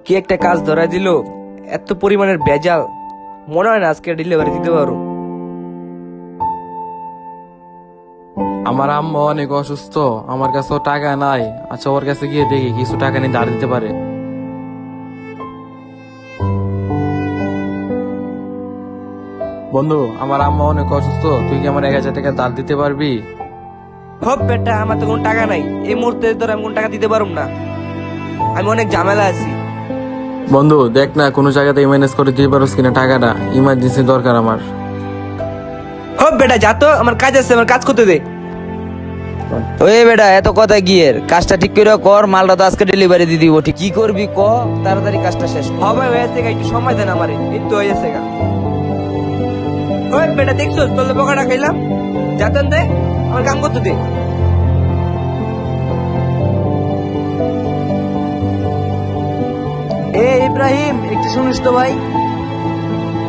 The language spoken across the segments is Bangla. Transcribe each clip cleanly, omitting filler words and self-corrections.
কি একটা কাজ ধরা দিল, এত পরিমাণের ভেজাল, মনে হয় না আজকে ডেলিভারি দিতে পারো। আমার আম্মা অনেক অসুস্থ, আমার কাছেও টাকা নাই। আচ্ছা, ওর কাছে গিয়ে দেখি কিছু টাকা নিয়ে ধার দিতে পারে। বন্ধু, আমার আম্মা অনেক অসুস্থ, তুই কি আমার 1,000 টাকা ধার দিতে পারবি? হপ বেটা, আমার তো কোনো টাকা নাই, এই মুহূর্তে তোর আমি কোনো টাকা দিতে পারুম না, আমি অনেক ঝামেলা আছি। বন্ধু দেখ না, কোনো জায়গাতে ম্যানেজ করে দিতে পারোস কিনা টাকাটা, ইমার্জেন্সি দরকার আমার। হপ বেটা, যা তো, আমার কাজ আছে, আমার কাজ করতে দে। ওই বেটা, এত কথা কি এর? কাজটা ঠিক করে কর, মালটা তো আজকে ডেলিভারি দিয়ে দিব। ঠিক কি করবি ক, তাড়াতাড়ি কাজটা শেষ কর। হবে হয়ে গেছে, একটু সময় দেন আমারে, এই তো হয়ে গেছে। ওই বেটা, দেখছো তোর বোকাটা খাইলাম, যাতেন দে, আমার কাম করতে দে। এ ইব্রাহিম, একটু শুনিস তো ভাই?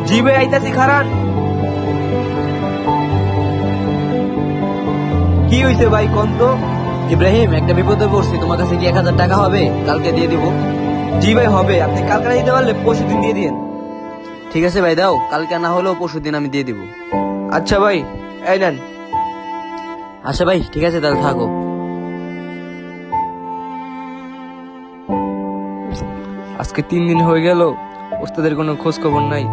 জি ভাই, আইতাছি, খারান। কি হয়েছে ভাই, কোন তো? ইব্রাহিম, একটা বিপদে পড়ছি, তোমার কাছে কি 1,000 টাকা হবে? কালকে দিয়ে দিব। জি ভাই হবে, আপনি কালকে দিতে পারলে পরশু দিন দিয়ে দিন। ঠিক আছে ভাই, দাও, কালকে না হলেও পরশু দিন আমি দিয়ে দিব। আচ্ছা ভাই, এই নেন। আচ্ছা ভাই, ঠিক আছে, তাহলে থাকো। আজকে 3 দিন হয়ে গেল, ওস্তাদের কোনো খোঁজ খবর নাই।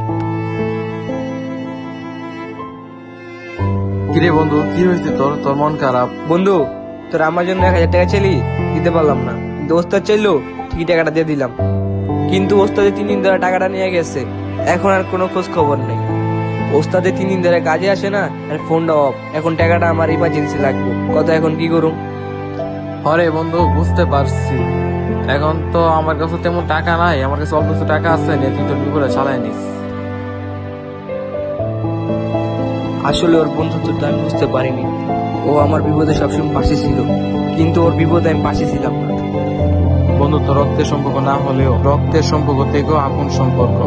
কিরে বন্ধু, কি হয়েছে তোর? তোর মন খারাপ? বন্ধু, তোর আমার জন্য 1,000 টাকা চাইলি, দিতে পারলাম না, কিন্তু ওস্তাদ চাইলো, ঠিকই টাকাটা দিয়ে দিলাম। কিন্তু ওস্তাদে 3 দিন ধরে টাকাটা নিয়ে গেছে, এখন আর কোনো খোঁজ খবর নেই। ওস্তাদে 3 দিন ধরে কাজে আসে না, আর ফোনটা অফ। এখন টাকাটা আমার ইমার্জেন্সি লাগবে, কথা এখন কি করুম? আরে বন্ধু, বুঝতে পারছি, এখন তো আমার কাছে তেমন টাকা নাই, আমার কাছে অল্প কিছু টাকা আছে, নিয়ে তুই তোর বিপদে চালাই নিস। আসলে ওর বন্ধুত্বটা আমি বুঝতে পারিনি, ও আমার বিপদে সবসময় পাশে ছিল, কিন্তু ওর বিপদে আমি পাশে ছিলাম না। বন্ধুত্ব রক্তের সম্পর্ক না হলেও রক্তের সম্পর্ক থেকেও আপন সম্পর্ক।